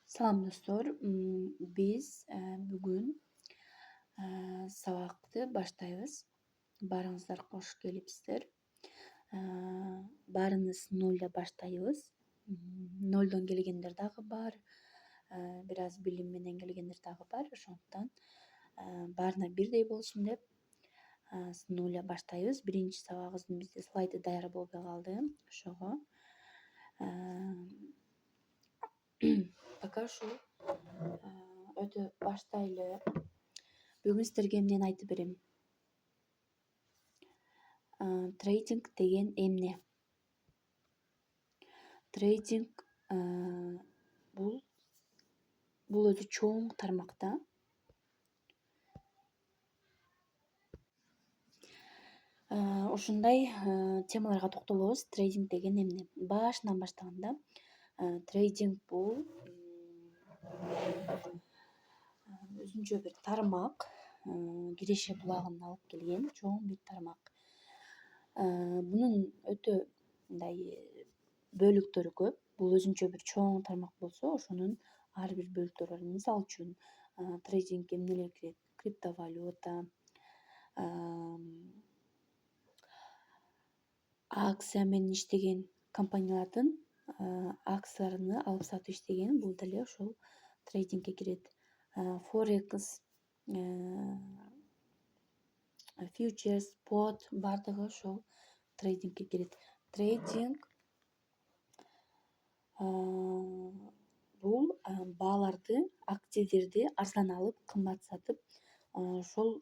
Салам достор, биз бүгүн сабакты баштайбыз. Баарыңыздар кош келипсиздер. Баарыбыз нольдон баштайбыз. Нольдон келгендер дагы бар, бир аз билим менен келгендер дагы бар. Ошондуктан баарына бирдей болсун деп с нуля баштайбыз. Биринчи сабагыбыздын бизде слайды даяр болбой калды. Ошого пока ушул өтө баштайлы. Бүгүн сиздерге эмнени айтып берем? Трейдинг деген эмне? Трейдинг бул өзү чоң тармак да. Ушундай темаларга токтолобуз. Трейдинг деген эмне? Башынан баштаганда трейдинг бул өзүнчө бир тармак, киреше булагын алып келген чоң бир тармак. Бунун өтө мындай бөлүктөрү көп. Бул өзүнчө бир чоң тармак болсо, ошонун ар бир бөлүктөрү бар. Мисалы үчүн, трейдингге эмнелер кирет? Криптовалюта, акция менен иштеген компаниялардын акцияларын алып сатып иштеген, бул деле ошол трейдингге кирет. Форекс, фьючерс, спот баардыгы ошол трейдингге кирет. Трейдинг бул бааларды, активдерди арзан алып, кымбат сатып, ошол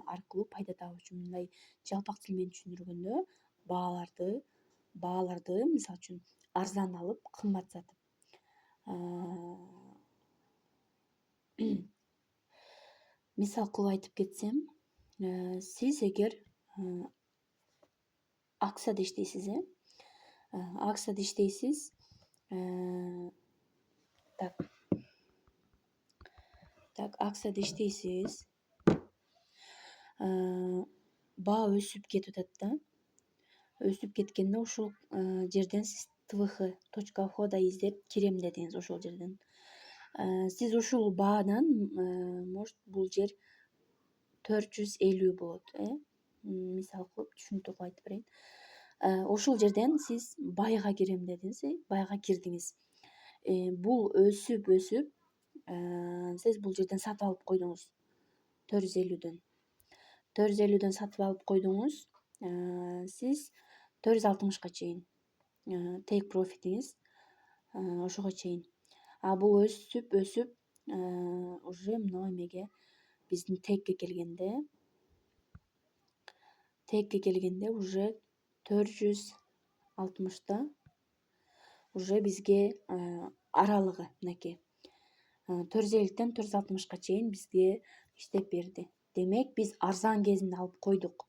аркылуу пайда табуу. Мындай жалпак тил менен түшүндүргөндө, бааларды мисалы үчүн арзан алып, кымбат сатып. Мисал кылып айтып кетсем, сиз эгер акцияда иштейсиз, акцияда иштейсиз, акцияда иштейсиз, баа өсүп кетип атат да. Өсүп кеткенде ушул жерден сиз ТВХ, точка входа издеп кирем дедиңиз ошол жерден. Сиз ушул баадан, может, бул жер 450 болот, мисал кылып түшүнүктүү кылып айтып берейин. Ошол жерден сиз байга кирем дедиңиз, байга кирдиңиз. Бул өсүп, сиз бул жерден сатып алып койдуңуз 450дөн. 450дөн сатып алып койдуңуз, сиз 460ка чейин take profitиңиз ошого чейин. Бул өсүп, уже мына эмеге биздин тегке келгенде уже 460та уже бизге аралыгы мынакей 450ден 460ка чейин бизге иштеп берди. Демек, биз арзан кезинде алып койдук,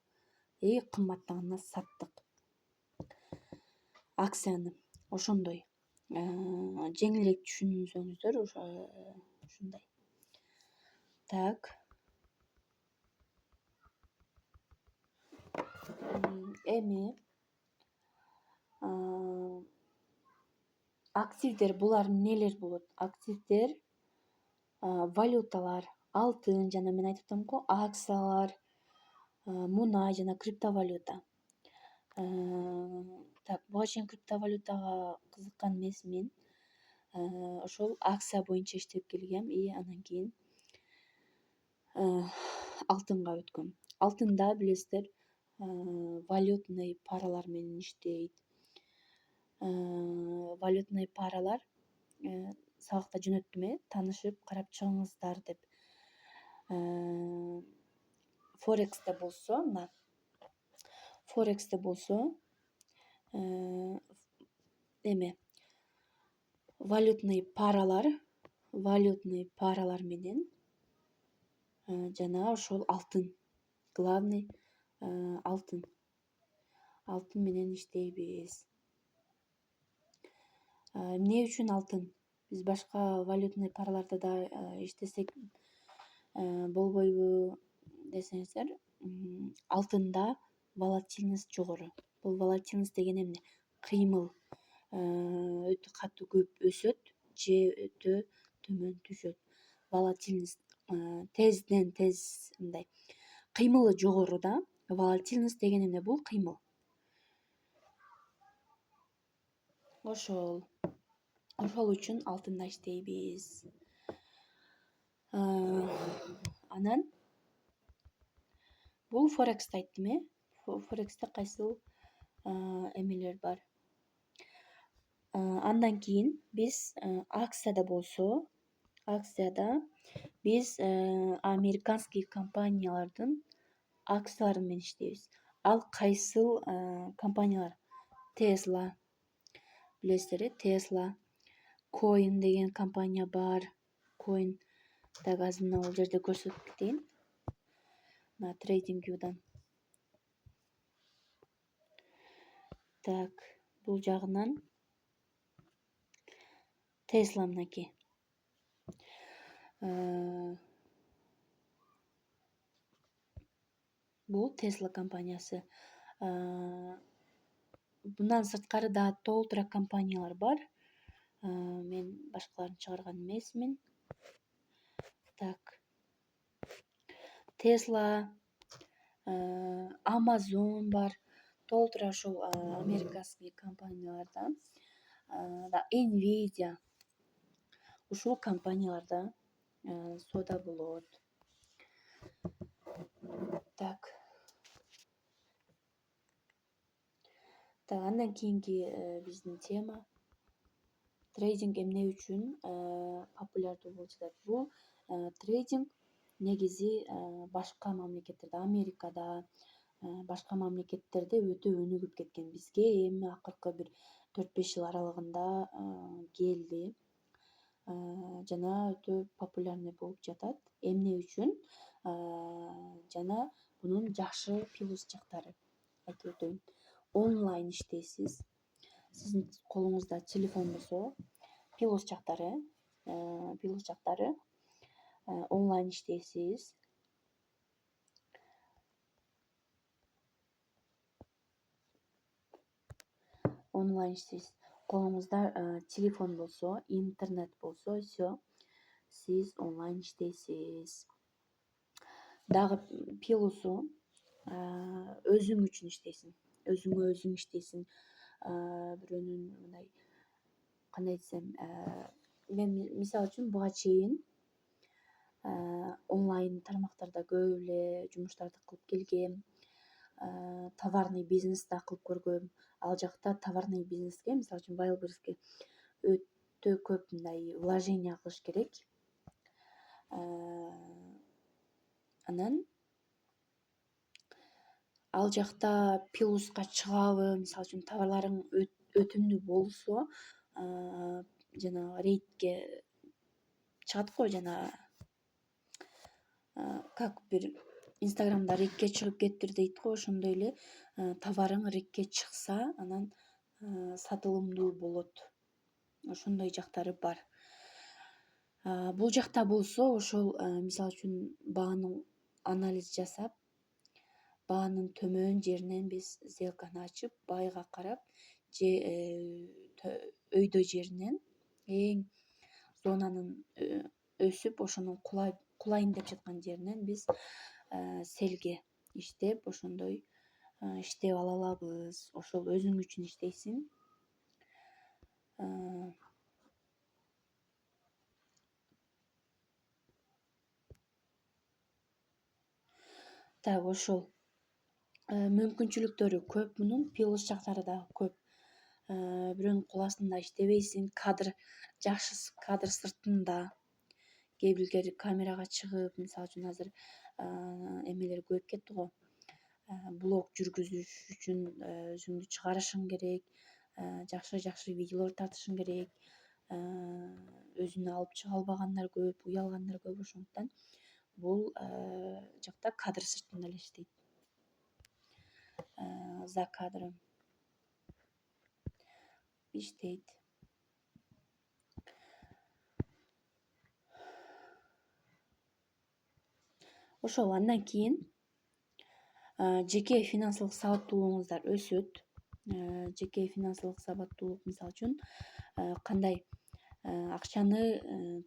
кымбаттаганда саттык акцияны. Ошондой. Жеңилирээк түшүнсөңүздөр ушундай. Так. Эми активдер булар нелер болот? Активдер валюталар, алтын, жана мен айтып атам акциялар, мунай жана криптовалюта. Буга чейин криптовалютага кызыккан эмесмин. Ошол акция боюнча иштеп келгем, анан кийин алтынга өткөм. Алтында билесиздер, валютный паралар менен иштейт. Валютный паралар сабакта жөнөттүм, таанышып карап чыгыңыздар деп. Форексте болсо валютный паралар менен жана ошол алтын, главный алтын менен иштейбиз. Эмне үчүн алтын? Биз башка валютный параларда да иштесек болбойбу десеңиздер, алтында волатильность жогору. Бул волатильность деген эмне? Кыймыл өтө катуу көп өсөт же өтө волатильность тезден тез мындай кыймылы жогору да. Волатильность деген эмне? Бул кыймыл. Ошол үчүн алтында иштейбиз. Анан бул форекс айттым, Форексте кайсыл эмелер бар. Андан кийин биз акцияда биз американский компаниялардын акциялары менен иштейбиз. Ал кайсыл компаниялар? Tesla, билесиздер, Tesla, Coin деген компания бар. Coin дагы азыр мына бул жерде көрсөтүп кетейин. Мына трейдинг вьюдан. Так, бул жагынан Tesla мынакей. Бул Tesla компаниясы. Bundan сырткары да толтура компаниялар бар. Мен башкаларын чыгарган эмесмин. Так. Tesla, Amazon бар. Толтура ушул американский компаниялардан. Да, Nvidia. Ушул компанияларда соода болот. Так. Андан кийинки биздин тема трейдинг эмне үчүн популярдуу болуп жатат? Бул трейдинг негизи башка мамлекеттерде, Америкада, башка мамлекеттерде өтө өнүгүп кеткен. Бизге эми акыркы бир 4-5 жыл аралыгында келди. Жана өтө популярный болуп жатат. Эмне үчүн? Жана бунун жакшы плюс жактары айтып өтөйүн. Онлайн иштейсиз. Сиздин колуңузда телефон болсо, плюс жактары онлайн иштейсиз. Колуңузда телефон болсо, интернет болсо, всё, сиз онлайн иштейсиз. Дагы плюсу өзүң үчүн иштейсиң. Өзүңө өзүң иштейсиң. Бирөөнүн мындай кандай десем, мен мисалы үчүн буга чейин онлайн тармактарда көп эле жумуштарды кылып келгем. Товарный бизнес да кылып көргөм. Ал жакта товарный бизнеске, мисалы үчүн Wildberriesке өтө көп мындай вложение кылыш керек. Анан ал жакта плюска чыгабы, мисалы үчүн товарларың өтүмдүү болсо, жана рейтке чыгат го, жана как бир Инстаграмда рейтке чыгып кетир дейт го, ошондой эле товарың рейтке чыкса, анан сатылымдуу болот. Ошондой жактары бар. Бул жакта болсо, ошол мисалы үчүн баанын анализ жасап, баанын төмөн жеринен биз сделканы ачып, байга карап, же өйдө жеринен эң зонанын өсүп, ошонун кулайын деп жаткан жеринен биз селге иштеп, ошондой иштеп ала алабыз. Ошол өзүң үчүн иштейсиң. Так, ошол мүмкүнчүлүктөрү көп мунун, плюс жактары да көп. Бирөөнүн кол астында иштебейсиң, жакшы кадр сыртында. Кээ бирлер камерага чыгып, мисалы үчүн азыр эмелер көбөйүп кетти го. Блог жүргүзүш үчүн өзүңдү чыгарышың керек, жакшы видеолор тартышың керек. Өзүнө алып чыга албагандар көп, уялгандар көп. Ошондуктан бул жакта кадр сыртында эле иштейт. За кадром иштейт. Ошол андан кийин жеке финансылык сабаттуулугуңуздар өсөт. Жеке финансылык сабаттуулук, мисалы үчүн, кандай акчаны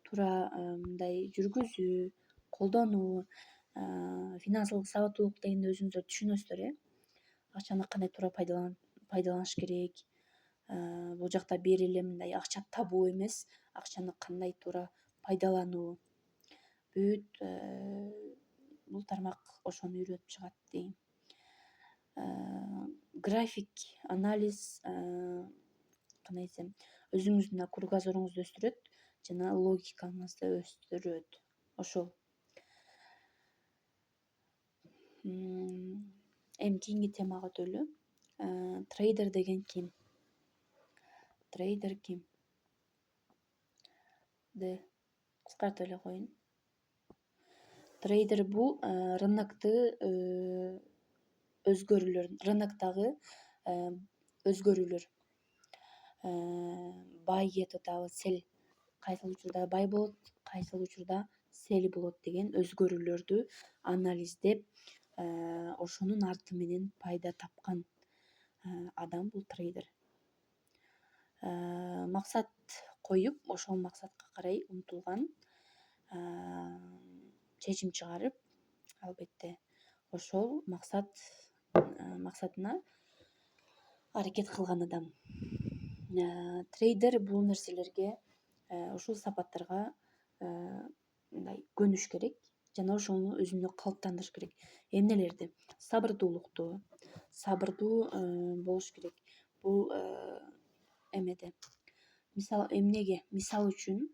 туура мындай жүргүзүү, колдонуу, финансылык сабаттуулук дегенди өзүңүздөр түшүнөсүздөр акчаны кандай туура пайдаланыш керек. Бул жакта бир эле мындай акча табуу эмес, акчаны кандай туура пайдалануу. Бүт бул тармак ошону үйрөтүп чыгат дейм. График, анализ кандай десем, өзүңүздүн кругозоруңузду өстүрөт жана логикаңызды өстүрөт. Ошол. Эми кийинки темага өтөлү. Трейдер деген ким? Трейдер ким? Кыскартып эле коеюн. Трейдер бул рынокты өзгөрүүлөр, рыноктогу өзгөрүүлөр. Бай кетип атабы, сел кайсыл учурда бай болот, кайсыл учурда сел болот деген өзгөрүүлөрдү анализдеп, ошонун арты менен пайда тапкан адам бул трейдер. Максат коюп, ошол максатка карай умтулган, чечим чыгарып, албетте ошол максатына аракет кылган адам. Трейдер бул нерселерге, ушул сапаттарга мындай көнүш керек жана ошону өзүндө калыптандырыш керек. Эмнелерди? Сабырдуулукту болуш керек. Бул эмне үчүн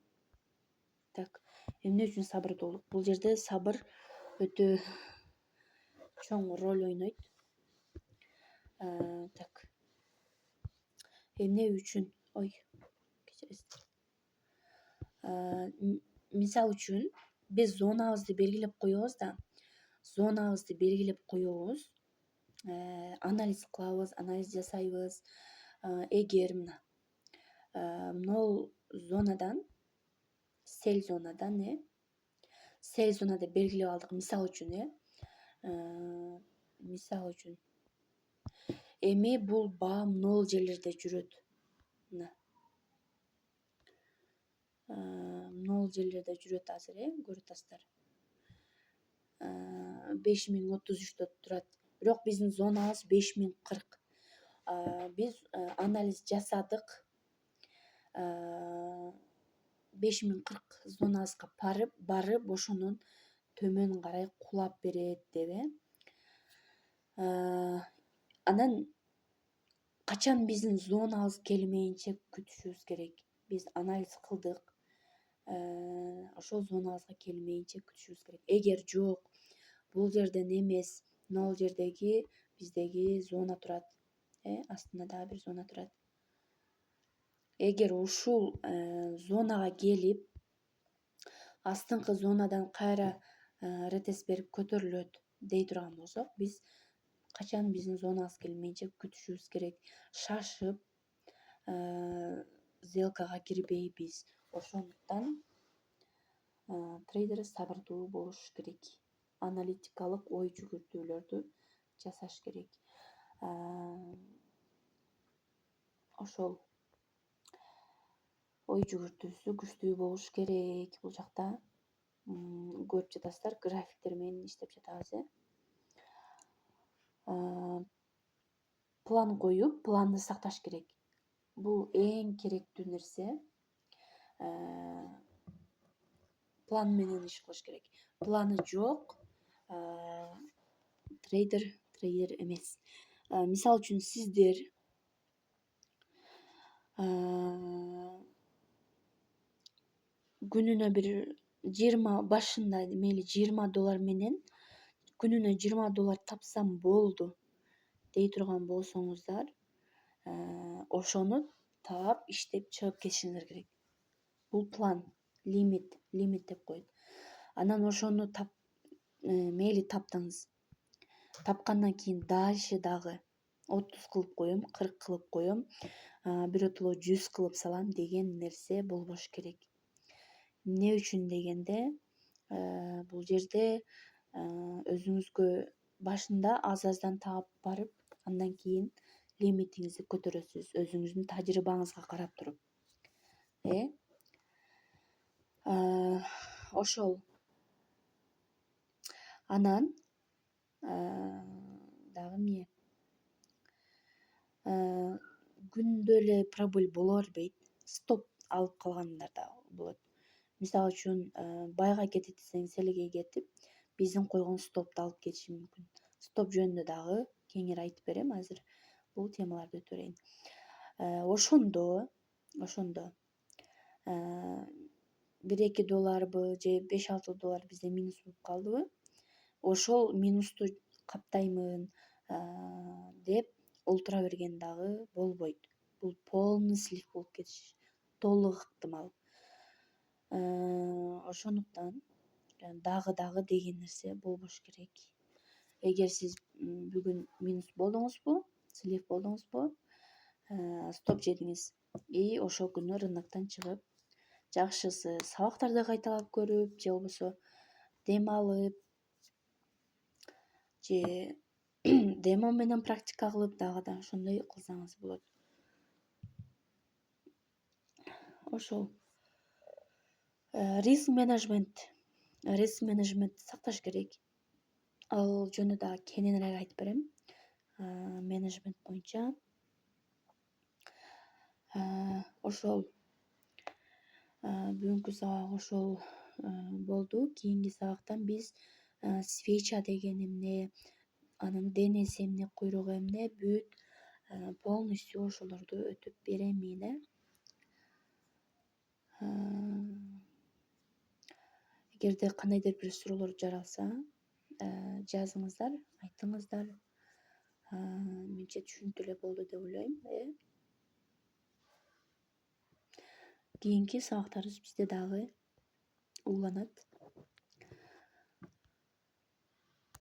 эмне үчүн сабырдуулук? Бул жерде сабыр өтө чоң роль ойнойт. Эмне үчүн? Мисал үчүн биз зонабызды белгилеп коебуз, анализ кылабыз, анализ жасайбыз. Эгер могул зонадан, сел зонада белгилеп алдык. Мисал үчүн эми бул баа могул жерлерде жүрөт. Могул жерлерде жүрөт азыр, көрүп атасыздар. 5033 турат. Бирок биздин зонабыз 5040. Биз анализ жасадык. 5040 зонабызга барып, ошонун төмөн карай кулап берет деп. Анан качан биздин зонабыз келмейинче күтүшүбүз керек. Биз анализ кылдык, ошол зонабызга келмейинче күтүшүбүз керек. Эгер жок, бул жерден эмес, могул жердеги биздеги зона турат, астында дагы бир зона турат. Эгер ушул зонага келип, астыңкы зонадан кайра ретес берип көтөрүлөт дей турган болсок, биз качан биздин зонабыз келмейинче күтүшүбүз керек. Шашып сделкага кирбейбиз. Ошондуктан трейдер сабырдуу болуш керек. Аналитикалык ой жүгүртүүлөрдү жасаш керек. Ошол ой жүгүртүүсү күчтүү болуш керек. Бул жакта көрүп жатасыздар, графиктер менен иштеп жатабыз. План коюп, планды сакташ керек. Бул эң керектүү нерсе. План менен иш кылыш керек. Планы жок, трейдер эмес. Мисал үчүн сиздер күнүнө бир 20 башында мейли $20 менен күнүнө $20 тапсам болду дей турган болсоңуздар, ошону таап иштеп чыгып кетишиңиздер керек. Бул план, лимит деп коет. Анан ошону мейли таптыңыз. Тапкандан кийин дальше дагы 30 кылып коем, 40 кылып коем, биротоло 100 кылып салам деген нерсе болбош керек. Эмне үчүн дегенде, бул жерде өзүңүзгө башында аз-аздан таап барып, андан кийин лимитиңизди көтөрөсүз, өзүңүздүн тажрыйбаңызга карап туруп. Ошол анан дагы эмне күндө эле пробой боло бербейт. Стоп алып калгандар да болот. Мисалы үчүн байга кетет десең, селиге кетип, биздин койгон стопту алып кетиши мүмкүн. Стоп жөнүндө дагы кеңири айтып берем азыр. Бул темаларды өтө берейин. Ошондо $1-2 же $5-6 бизде минус болуп калдыбы? Ошол минусту каптаймын деп олтура берген дагы болбойт. Бул полный слив болуп кетиши толук ыктымал. Ошондуктан дагы деген нерсе болбош керек. Эгер сиз бүгүн минус болдуңузбу, слив болдуңузбу, стоп жедиңиз и ошол күнү рыноктон чыгып, жакшысы сабактарды кайталап көрүп, же болбосо дем алып, же демо менен практика кылып дагы да ошондой кылсаңыз болот. Ошол риск менеджмент сакташ керек. Ал жөнүндө дагы кененирээк айтып берем. Менеджмент боюнча ошол бүгүнкү сабак ошол болду. Кийинки сабактан биз свеча деген эмне, анын денеси эмне, куйругу эмне, бүт полностью ошолорду өтүп беремин. Эгерде кандайдыр бир суроолор жаралса, жазыңыздар, айтыңыздар. Менимче түшүнүктүү эле болду деп ойлойм. Кийинки сабактарыбыз бизде дагы уланат.